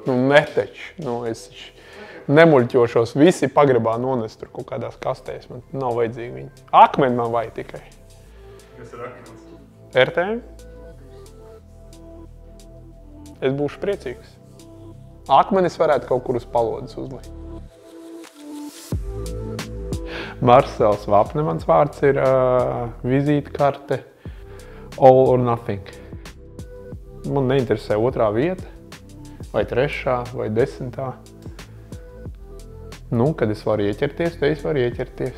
Nu, neteči. Nu, es nemuļķošos. Visi pagrabā nonest tur kaut kādās kastēs. Man nav vajadzīgi viņi. Akmeni man vajag tikai. Kas ir akmens? RTM? Es būšu priecīgs. Akmenis varētu kaut kur uz palodas uzlikt. Marcels Vapne, mans vārds ir vizītkarte All or Nothing. Man neinteresē otrā vieta, vai trešā, vai 10. Nu, kad es varu ieķerties, tad es varu ieķerties.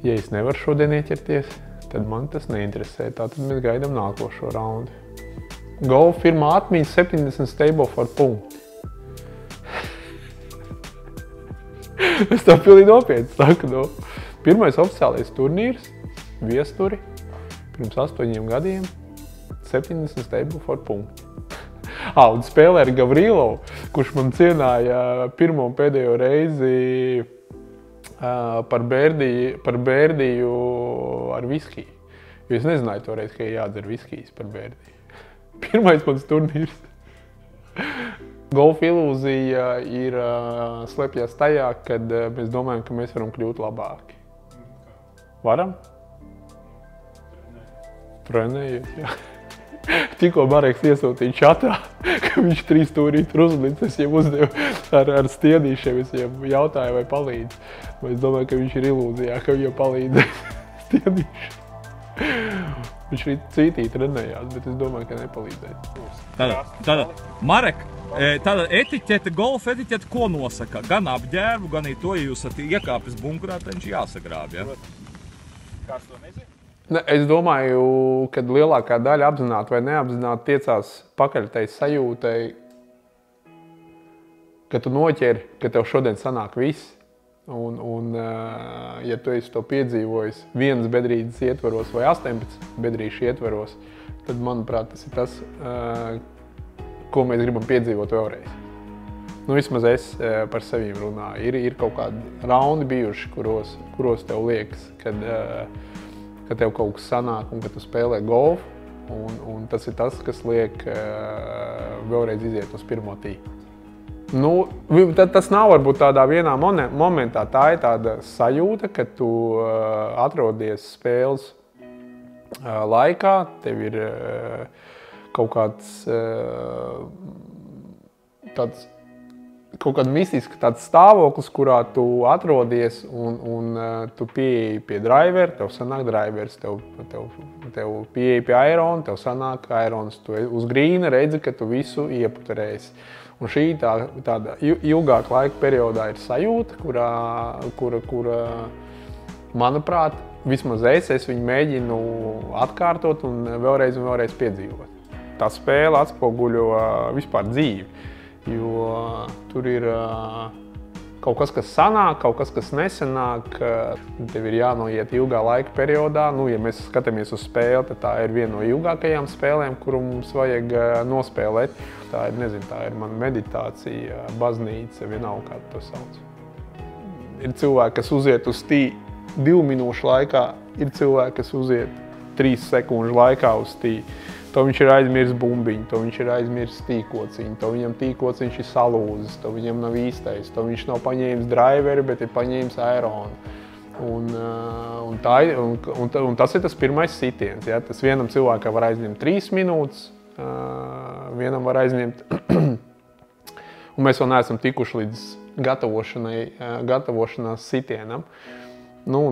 Ja es nevaru šodien ieķerties, tad man tas neinteresē. Tātad mēs gaidām nākošo raundu. Golf firmā atmiņas 70 stable for punkti. Es tā pilnīgi nopietni saku, no. Pirmais oficiālais turnīrs, viesturi, pirms 8 gadiem, 70 stable for punkti. Un spēlē ar Gavrilovu, kurš man cienāja pirmo un pēdējo reizi par bērdiju ar viskiju. Jo es nezināju toreiz, ka jādzer viskijas par bērdiju. Pirmais mans turnīrs. Golfa ilūzija ir slēpjas tajā, kad mēs domājam, ka mēs varam kļūt labāki. Varam? Trenējies, jā. Tikko Mareks iesūtīja čatā, ka viņš 3 stūrīti uzlicis, es jau uzdevu ar stiedīšiem, es jau jautāju, vai palīdz. Es domāju, ka viņš ir ilūzijā, ka viņam palīdz stiedīši. Viņš arī cītī trenējās, bet es domāju, ka nepalīdzēs. Tātad, Marek, tāda etiķete, golfa etiķete, ko nosaka? Gan apģērbu, gan to, ja jūs esat iekāpis bunkurā, tad viņš jāsagrāb, ja? Kāds to nezina? Ne, es domāju, ka lielākā daļa apzināti vai neapzināti tiecās pakaļtai sajūtai, ka tu noķeri, ka tev šodien sanāk viss. Un ja tu esi to piedzīvojis vienas bedrītes ietvaros vai 18 bedrīšu ietvaros, tad, manuprāt, tas ir tas, ko mēs gribam piedzīvot vēlreiz. Nu, vismaz es par sevīm runāju. Ir kaut kādi raundi bijuši, kuros tev liekas, ka tev kaut kas sanāk un ka tu spēlē golfu. Un tas ir tas, kas liek vēlreiz iziet uz pirmo tī. Nu, tas nav varbūt tādā vienā momentā. Tā ir tāda sajūta, ka tu atrodies spēles laikā, tev ir kaut kāda mistiska tāds stāvoklis, kurā tu atrodies un tu pieeji pie drivera, tev sanāk drivers, tev pieeji pie aerona, tev sanāk aerons, tu uz grīna redzi, ka tu visu ieputerēsi. Un šī tāda ilgāka laika periodā ir sajūta, kura, manuprāt, vismaz es viņu mēģinu atkārtot un vēlreiz piedzīvot. Tā spēle atspoguļo vispār dzīvi, jo tur ir kaut kas, kas sanāk, kaut kas, kas nesanāk. Tev ir jānoiet ilgā laika periodā. Nu, ja mēs skatāmies uz spēli, tad tā ir viena no ilgākajām spēlēm, kuru mums vajag nospēlēt. Tā ir, nezinu, tā ir mana meditācija, baznīca, vienalga, kā to sauc. Ir cilvēki, kas uziet uz tī 2 minūšu laikā, ir cilvēki, kas uziet 3 sekundžu laikā uz tī. To viņš ir aizmirsis bumbiņu, to viņš ir aizmirsis tīkociņu, to viņam tīkociņš ir salūzis, to viņam nav īstais, to viņš nav paņēmis driveri, bet ir paņēmis aeronu. Un tas ir tas pirmais sitiens. Ja? Tas vienam cilvēkam var aizņemt 3 minūtes, vienam var aizņemt, un mēs vēl neesam tikuši līdz gatavošanās sitienam. Nu,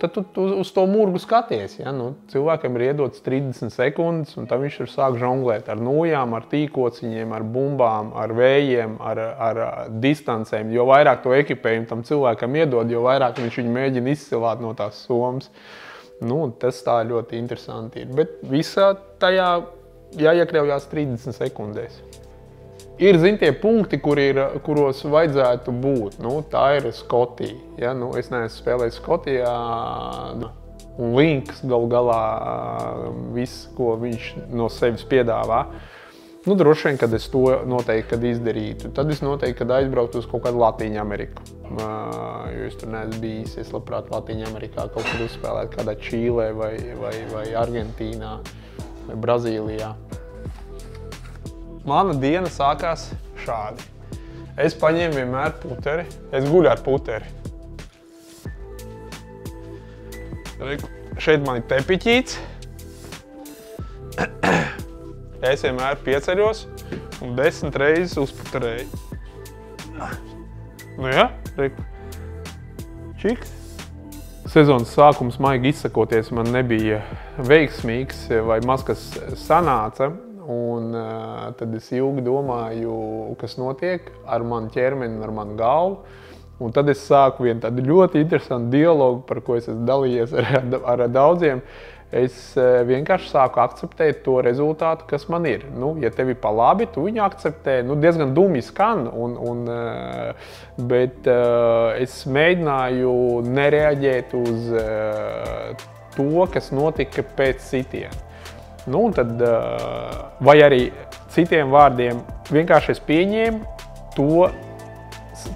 tad tu uz to murgu skaties. Ja? Nu, cilvēkam ir iedots 30 sekundes, un tad viņš ir sāk žonglēt ar nojām, ar tīkociņiem, ar bumbām, ar vējiem, ar distancēm. Jo vairāk to ekipējumu tam cilvēkam iedod, jo vairāk viņš viņu mēģina izsilāt no tās somas. Nu, tas tā ļoti interesanti ir. Bet visā tajā jāiekļaujās 30 sekundēs. Ir, tie punkti, kuros vajadzētu būt. Nu, tā ir Skotija. Ja? Nu, es neesmu spēlējis Skotijā. Un Links galu galā viss, ko viņš no sevis piedāvā. Nu, droši vien, kad es to noteikti izdarītu. Tad es noteikti, kad aizbrauktu uz kaut kādu Latīņu Ameriku. Jo es tur neesmu bijis. Es labprāt Latīņu Amerikā kaut kur uzspēlēt kādā Čīlē vai Argentīnā vai Brazīlijā. Mana diena sākās šādi. Es paņēmu vienmēr puteri. Es guļu ar puteri. Šeit man ir tepiķīts. Es vienmēr pieceļos un 10 reizes uzputerēju. Nu jā, reku. Čiks. Sezonas sākums, maigi izsakoties, man nebija veiksmīgs vai maz kas sanāca. Un tad es ilgi domāju, kas notiek ar manu ķermeni un ar manu galvu. Un tad es sāku vienu tādu ļoti interesantu dialogu, par ko es esmu dalījies ar daudziem. Es vienkārši sāku akceptēt to rezultātu, kas man ir. Nu, ja tev ir pa labi, tu viņu akceptē. Nu, diezgan dumji skan, bet es mēģināju nereaģēt uz to, kas notika pēc sitiena. Nu, un tad, vai arī citiem vārdiem, vienkārši es pieņēmu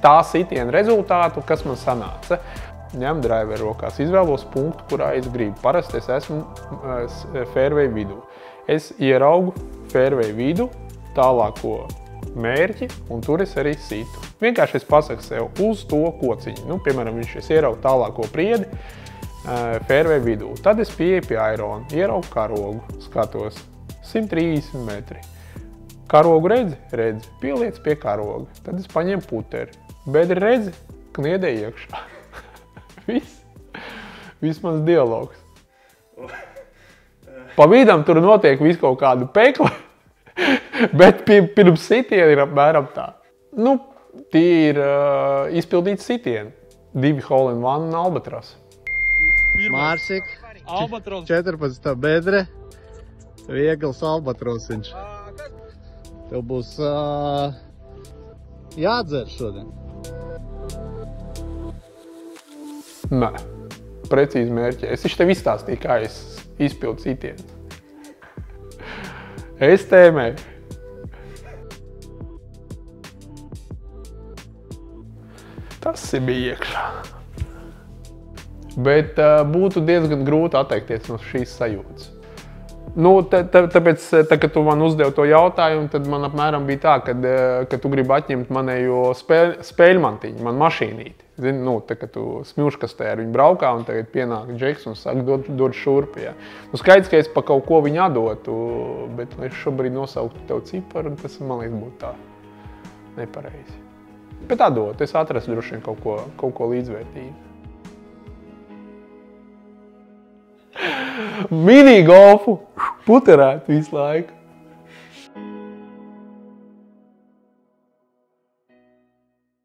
tā sitiena rezultātu, kas man sanāca. Ņem driveru rokās, izvēlos punktu, kurā es gribu. Parasti es esmu fairway vidū. Es ieraugu fairway vidu, tālāko mērķi, un tur es arī situ. Vienkārši es pasaku sev uz to kociņu. Nu, piemēram, es ieraugu tālāko priedi, fairway vidū. Tad es pieeju pie airona, ieraugu karogu, skatos 130 metri. Karogu redzi, pieliec pie karoga. Tad es paņemu puteri. Bedri redzi, kniedē iekšā. Viss mans dialogs. Pa vidam tur notiek visu kaut kādu pekli, bet pirms sitiena ir apmēram tā. Nu, tie ir izpildīti sitieni. 2 hole-in-one un albatros. Mārsik, 14. bedre, viegls albatrosiņš. Tev būs jādzer šodien. Nē, precīzi mērķi. Es tev izstāstīju, kā es izpildu sitienus. Es tēmēju. Tas bija iekšā. Bet būtu diezgan grūti atteikties no šīs sajūtas. Nu, tāpēc, kad tu man uzdevi to jautājumu, tad man apmēram bija tā, ka tu gribi atņemt manējo spēļmantiņu, man mašīnīti. Zini, nu, kad tu smilškastē ar viņu braukā un tagad pienāk Džeks un saka, dod šurp, jā. Nu, skaidrs, ka es pa kaut ko viņu atdotu, bet es šobrīd nosauktu tev ciparu, un tas, man liekas, būtu tā nepareizi. Bet atdot, es atrastu droši vien kaut ko līdzvērtīgu. Mini golfu puterēt visu laiku.